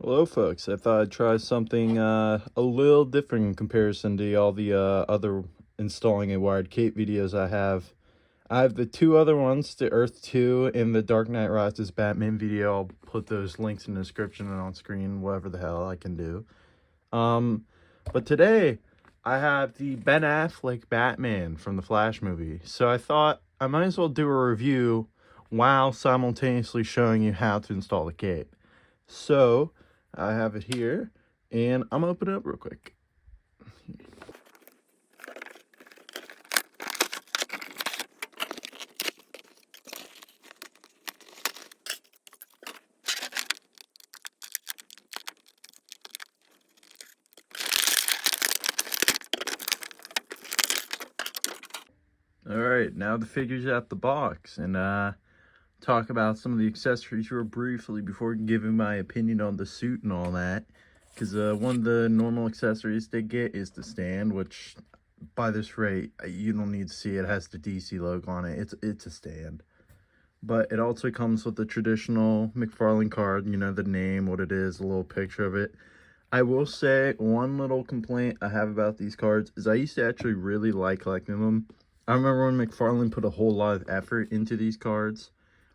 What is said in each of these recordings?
Hello folks, I thought I'd try something a little different in comparison to all the other installing a wired cape videos I have. I have the two other ones, the Earth 2 and the Dark Knight Rises Batman video. I'll put those links in the description and on screen, whatever the hell I can do. Um, but today I have the Ben Affleck Batman from the Flash movie. So I thought I might as well do a review while simultaneously showing you how to install the cape. So I have it here, and I'm gonna open it up real quick. Alright, now the figure's out the box, and talk about some of the accessories real briefly before giving my opinion on the suit and all that. Because one of the normal accessories they get is the stand, which by this rate, you don't need to see it. It has the DC logo on it. It's a stand. But it also comes with the traditional McFarlane card, you know, the name, what it is, a little picture of it. I will say one little complaint I have about these cards is I used to actually really like collecting them. I remember when McFarlane put a whole lot of effort into these cards,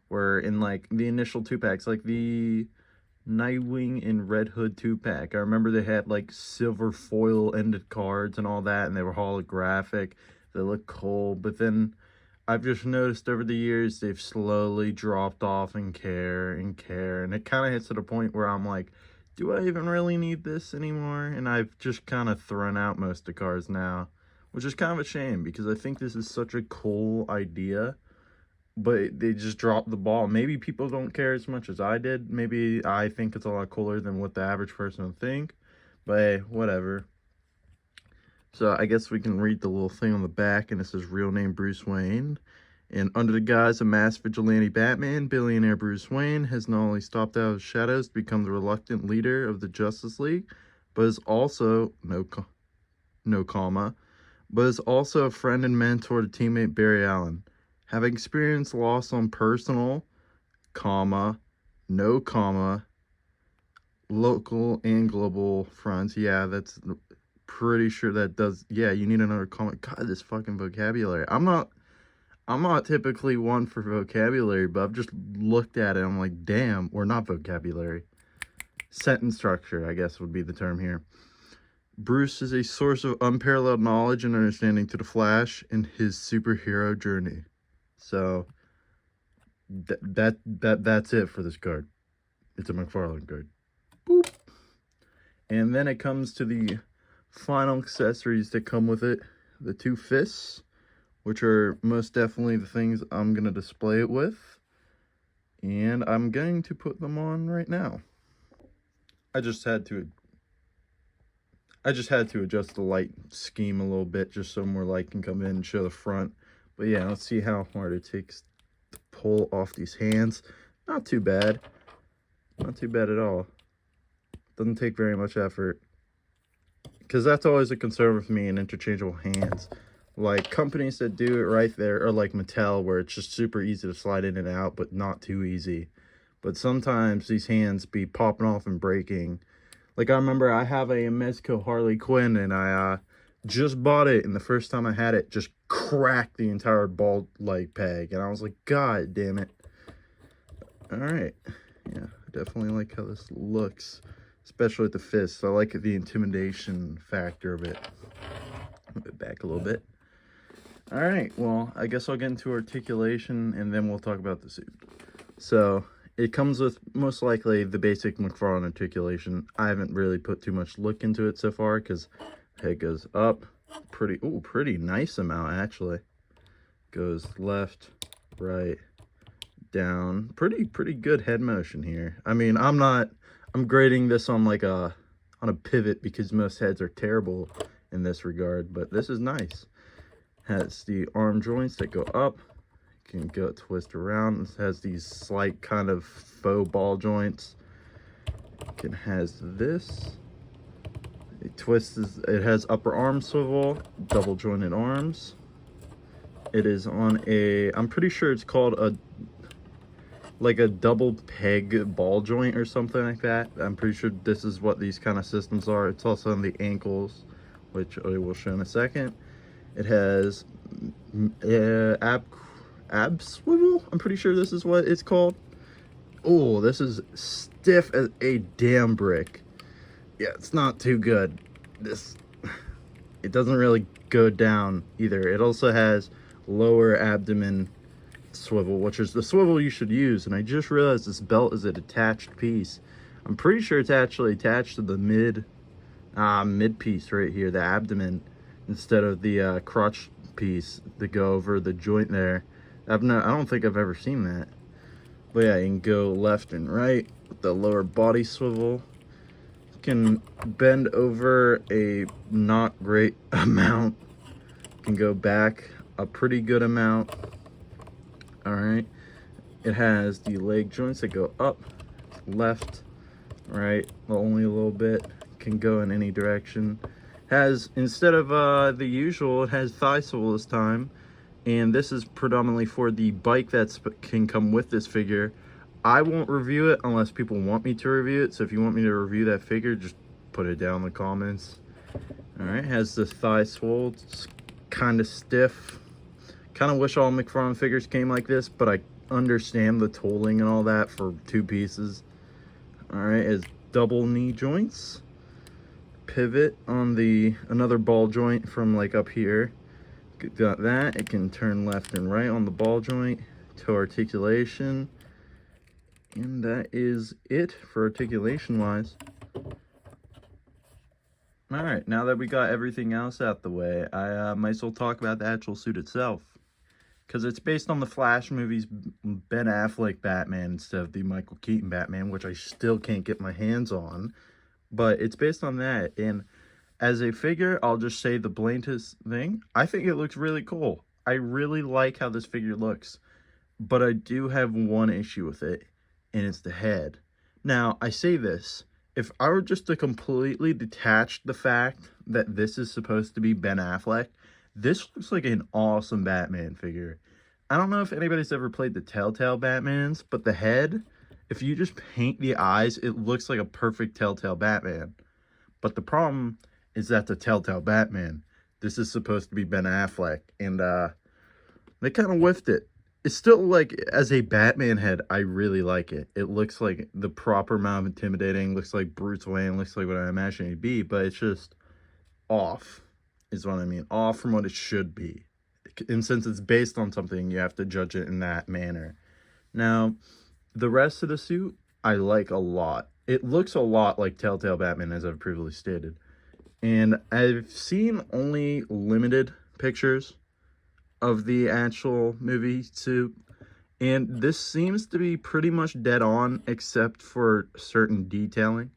where in like the initial 2-packs, like the Nightwing and Red Hood 2-pack, I remember they had like silver foil ended cards and all that, and they were holographic. They looked cool, but then I've just noticed over the years they've slowly dropped off in care, and it kind of hits to the point where I'm like, do I even really need this anymore? And I've just kind of thrown out most of the cards now, which is kind of a shame because I think this is such a cool idea, but they just dropped the ball. Maybe people don't care as much as I did. Maybe I think it's a lot cooler than what the average person would think, but hey, whatever. So I guess we can read the little thing on the back, and it says real name Bruce Wayne. And under the guise of masked vigilante Batman, billionaire Bruce Wayne has not only stopped out of shadows to become the reluctant leader of the Justice League, but is also, no comma, but is also a friend and mentor to teammate Barry Allen. Having experienced loss on personal, comma, no comma, local and global fronts. Yeah, that's pretty sure that does. Yeah, you need another comment. God, this fucking vocabulary. I'm not typically one for vocabulary, but I've just looked at it. I'm like, damn, or not vocabulary. Sentence structure, I guess would be the term here. Bruce is a source of unparalleled knowledge and understanding to the Flash in his superhero journey. So that's it for this card. It's a McFarlane card. Boop. And then it comes to the final accessories that come with it. The two fists, which are most definitely the things I'm going to display it with. And I'm going to put them on right now. I just had to adjust the light scheme a little bit just so more light can come in and show the front. But yeah, let's see how hard it takes to pull off these hands. Not too bad. Not too bad at all. Doesn't take very much effort. Because that's always a concern with me in interchangeable hands. Like, companies that do it right there are like Mattel, where it's just super easy to slide in and out, but not too easy. But sometimes these hands be popping off and breaking. Like, I remember I have a Mezco Harley Quinn, and I just bought it, and the first time I had it, just cracked the entire ball light peg. And I was like, God damn it. Alright. Yeah, definitely like how this looks. Especially with the fists. I like the intimidation factor of it. Move it back a little bit. Alright, well, I guess I'll get into articulation, and then we'll talk about the suit. So, it comes with, most likely, the basic McFarlane articulation. I haven't really put too much look into it so far, because it goes up. Pretty nice amount, actually. Goes left, right, down. Pretty good head motion here. I mean, I'm grading this on like on a pivot because most heads are terrible in this regard, but this is nice. Has the arm joints that go up. You can go twist around. It has these slight kind of faux ball joints. It has this. It twists. It has upper arm swivel, double jointed arms. It is on a, I'm pretty sure it's called a, like a double peg ball joint or something like that. I'm pretty sure this is what these kind of systems are. It's also on the ankles, which I will show in a second. It has ab swivel. I'm pretty sure this is what it's called. Oh, this is stiff as a damn brick. Yeah, it's not too good. It doesn't really go down either. It also has lower abdomen swivel, which is the swivel you should use. And I just realized this belt is a detached piece. I'm pretty sure it's actually attached to the mid piece right here, the abdomen, instead of the crotch piece to go over the joint there. I don't think I've ever seen that. But yeah, you can go left and right with the lower body swivel. You can bend over a not great amount. You can go back a pretty good amount. Alright. It has the leg joints that go up, left, right, only a little bit. Can go in any direction. Has, instead of the usual, it has thigh swivel this time. And this is predominantly for the bike that can come with this figure. I won't review it unless people want me to review it. So if you want me to review that figure, just put it down in the comments. Alright, has the thigh swivel. It's kind of stiff. Kind of wish all McFarlane figures came like this, but I understand the tooling and all that for two pieces. Alright, has double knee joints. Pivot on the another ball joint from like up here. Got that. It can turn left and right on the ball joint. Toe articulation. And that is it for articulation wise. Alright, now that we got everything else out the way, I might as well talk about the actual suit itself. Because it's based on the Flash movie's Ben Affleck Batman instead of the Michael Keaton Batman, which I still can't get my hands on. But it's based on that. And as a figure, I'll just say the blatantest thing. I think it looks really cool. I really like how this figure looks. But I do have one issue with it, and it's the head. Now, I say this. If I were just to completely detach the fact that this is supposed to be Ben Affleck, this looks like an awesome Batman figure. I don't know if anybody's ever played the Telltale Batmans, but the head, if you just paint the eyes, it looks like a perfect Telltale Batman. But the problem is that's a Telltale Batman. This is supposed to be Ben Affleck, and they kind of whiffed it. It's still, like, as a Batman head, I really like it. It looks like the proper amount of intimidating, looks like Bruce Wayne, looks like what I imagine it'd be, but it's just off, is what I mean. Off from what it should be. And since it's based on something, you have to judge it in that manner. Now, the rest of the suit, I like a lot. It looks a lot like Telltale Batman, as I've previously stated. And I've seen only limited pictures of the actual movie suit, and this seems to be pretty much dead on except for certain detailing.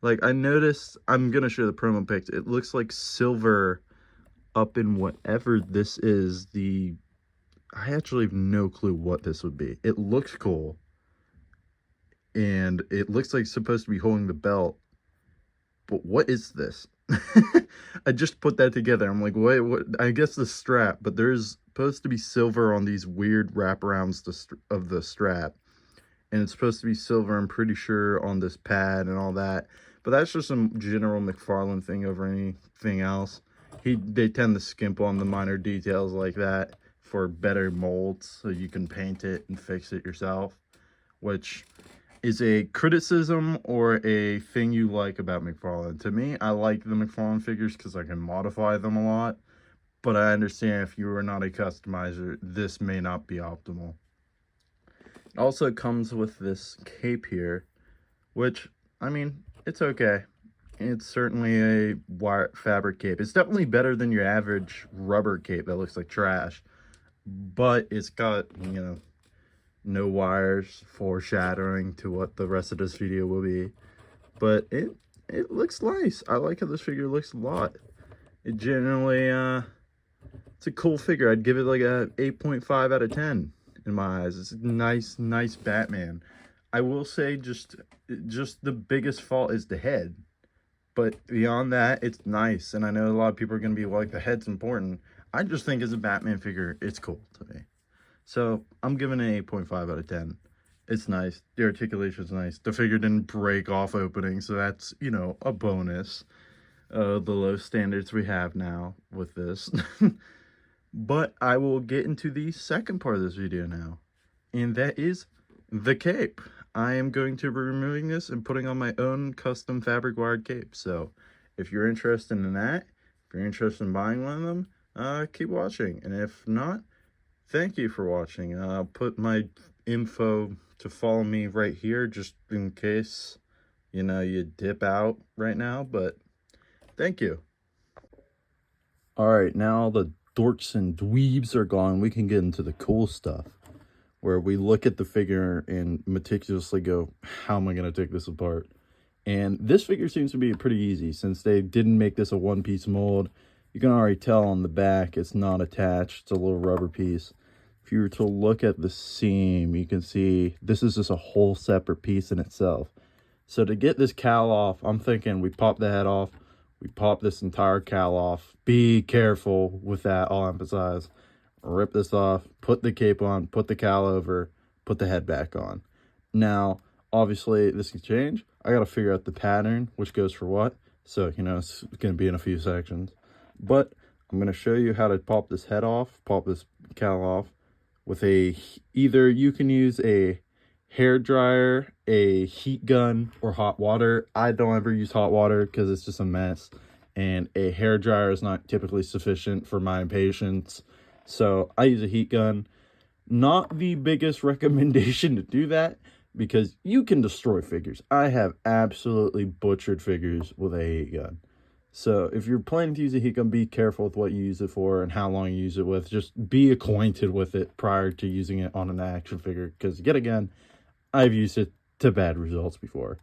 Like, I noticed, I'm gonna show the promo pics, it looks like silver up in whatever this is. I actually have no clue what this would be. It looks cool, and it looks like it's supposed to be holding the belt, but what is this? I just put that together. I'm like, wait, what? I guess the strap, but there's supposed to be silver on these weird wraparounds of the strap, and it's supposed to be silver, I'm pretty sure, on this pad and all that. But that's just some general McFarlane thing over anything else. They tend to skimp on the minor details like that for better molds, so you can paint it and fix it yourself, which is a criticism or a thing you like about McFarlane. To me, I like the McFarlane figures because I can modify them a lot, but I understand if you are not a customizer, this may not be optimal. It also comes with this cape here, which, I mean, it's okay. It's certainly a fabric cape. It's definitely better than your average rubber cape that looks like trash, but it's got, you know, no wires, foreshadowing to what the rest of this video will be. But it looks nice. I like how this figure looks a lot. It generally, it's a cool figure. I'd give it like a 8.5 out of 10 in my eyes. It's a nice Batman. I will say just the biggest fault is the head. But beyond that, it's nice. And I know a lot of people are going to be like, the head's important. I just think as a Batman figure, it's cool to me. So I'm giving it an 8.5 out of 10. It's nice. The articulation's nice. The figure didn't break off opening, so that's, you know, a bonus. The low standards we have now with this. But I will get into the second part of this video now, and that is the cape. I am going to be removing this and putting on my own custom fabric wired cape. So if you're interested in that, if you're interested in buying one of them, keep watching. And if not, thank you for watching. I'll put my info to follow me right here, just in case, you know, you dip out right now, but thank you. All right, now the dorks and dweebs are gone. We can get into the cool stuff, where we look at the figure and meticulously go, how am I going to take this apart? And this figure seems to be pretty easy, since they didn't make this a one-piece mold. You can already tell on the back it's not attached. It's a little rubber piece. If you were to look at the seam, you can see this is just a whole separate piece in itself. So to get this cowl off, I'm thinking we pop the head off, we pop this entire cowl off. Be careful with that, I'll emphasize. Rip this off, put the cape on, put the cowl over, put the head back on. Now, obviously, this can change. I got to figure out the pattern, which goes for what. So, you know, it's going to be in a few sections. But I'm going to show you how to pop this head off, pop this cowl off with either you can use a hair dryer, a heat gun, or hot water. I don't ever use hot water because it's just a mess. And a hair dryer is not typically sufficient for my patience. So I use a heat gun. Not the biggest recommendation to do that, because you can destroy figures. I have absolutely butchered figures with a heat gun. So if you're planning to use a heat gun, be careful with what you use it for and how long you use it with. Just be acquainted with it prior to using it on an action figure, because yet again, I've used it to bad results before.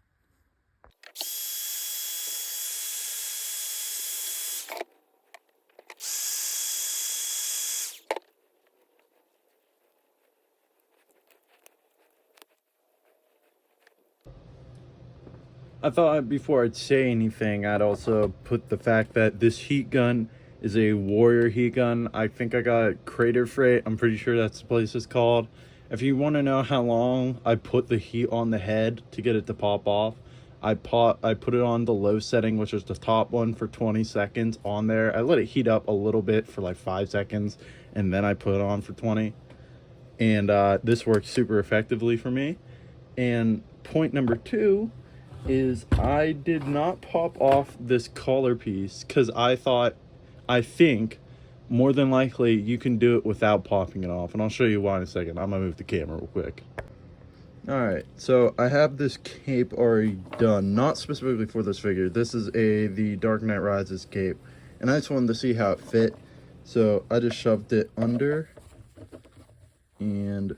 I thought before I'd say anything, I'd also put the fact that this heat gun is a Warrior heat gun. I think I got Crater Freight. I'm pretty sure that's the place it's called. If you want to know how long I put the heat on the head to get it to pop off, I put it on the low setting, which is the top one, for 20 seconds on there. I let it heat up a little bit for like 5 seconds, and then I put it on for 20. And this works super effectively for me. And point number 2 is I did not pop off this collar piece because I think more than likely you can do it without popping it off, and I'll show you why in a second. I'm gonna move the camera real quick. Alright, so I have this cape already done, not specifically for this figure. This is the Dark Knight Rises cape, and I just wanted to see how it fit, so I just shoved it under, and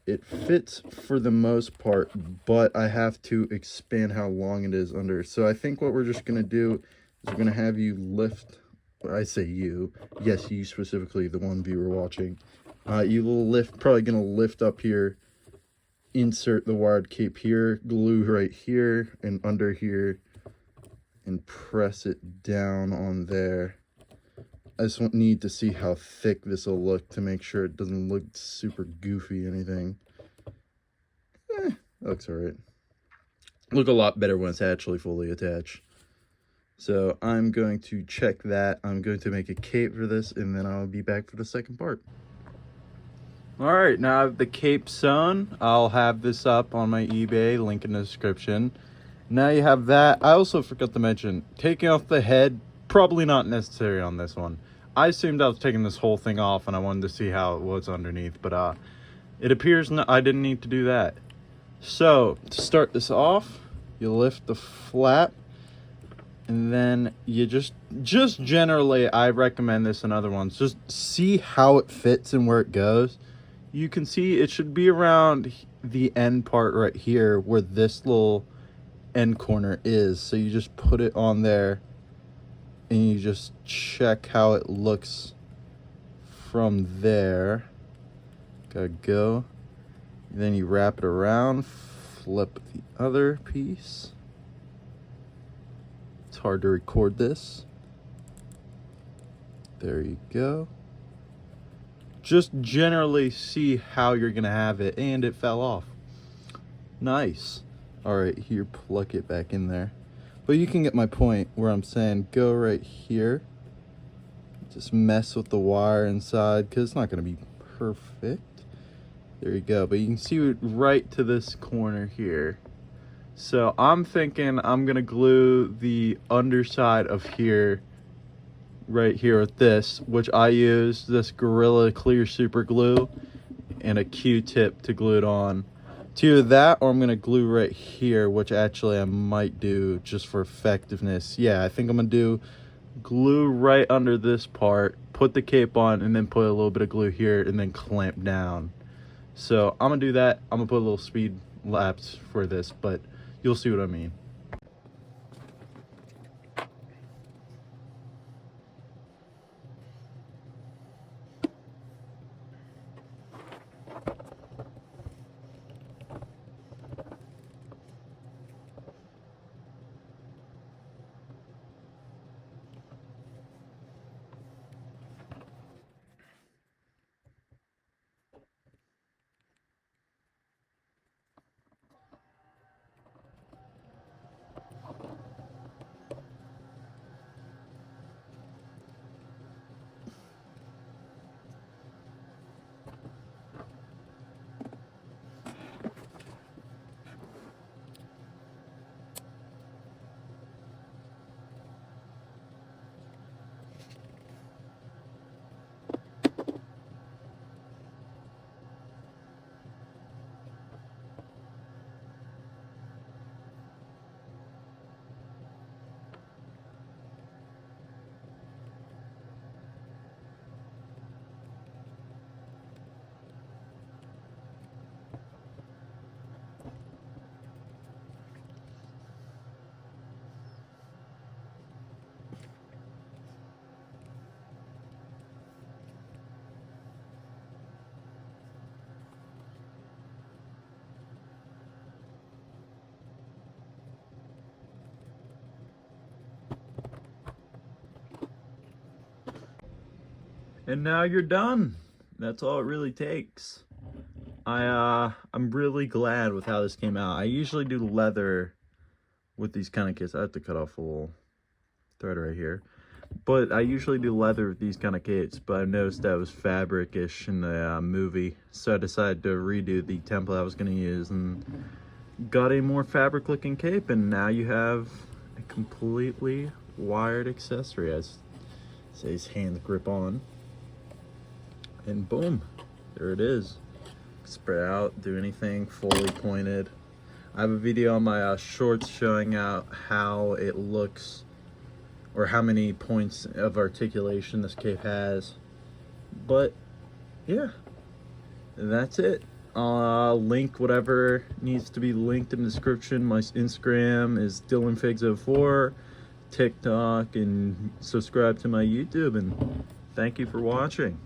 it fits for the most part, but I have to expand how long it is under. So I think what we're just going to do is we're going to have you lift, I say you, yes, you specifically, the one viewer watching. You will lift, probably going to lift up here, insert the wired cape here, glue right here and under here, and press it down on there. I just need to see how thick this will look to make sure it doesn't look super goofy or anything. That looks alright. Look a lot better when it's actually fully attached. So I'm going to check that. I'm going to make a cape for this, and then I'll be back for the second part. Alright, now I have the cape sewn. I'll have this up on my eBay, link in the description. Now you have that. I also forgot to mention, taking off the head, probably not necessary on this one. I assumed I was taking this whole thing off and I wanted to see how it was underneath, but it appears I didn't need to do that. So to start this off, you lift the flap, and then you just generally, I recommend this and other ones, just see how it fits and where it goes. You can see it should be around the end part right here where this little end corner is. So you just put it on there and you just check how it looks from there. Gotta go. Then you wrap it around, flip the other piece. It's hard to record this. There you go. Just generally see how you're gonna have it, and it fell off. Nice. All right, here, pluck it back in there. But you can get my point where I'm saying go right here. Just mess with the wire inside because it's not going to be perfect. There you go. But you can see it right to this corner here. So I'm thinking I'm going to glue the underside of here right here with this, which I use this Gorilla Clear Super Glue and a Q-tip to glue it on. To either that, or I'm going to glue right here, which actually I might do just for effectiveness. Yeah, I think I'm going to do glue right under this part, put the cape on, and then put a little bit of glue here, and then clamp down. So I'm going to do that. I'm going to put a little speed lapse for this, but you'll see what I mean. And now you're done. That's all it really takes. I'm really glad with how this came out. I usually do leather with these kind of kits. I have to cut off a little thread right here. But I usually do leather with these kind of kits, but I noticed that was fabric-ish in the movie. So I decided to redo the template I was going to use and got a more fabric-looking cape, and now you have a completely wired accessory, as it says hand grip on. And boom, there it is. Spread out, do anything, fully pointed. I have a video on my shorts showing out how it looks, or how many points of articulation this cape has. But yeah, that's it. I'll link whatever needs to be linked in the description. My Instagram is DylanFigs04, TikTok, and subscribe to my YouTube. And thank you for watching.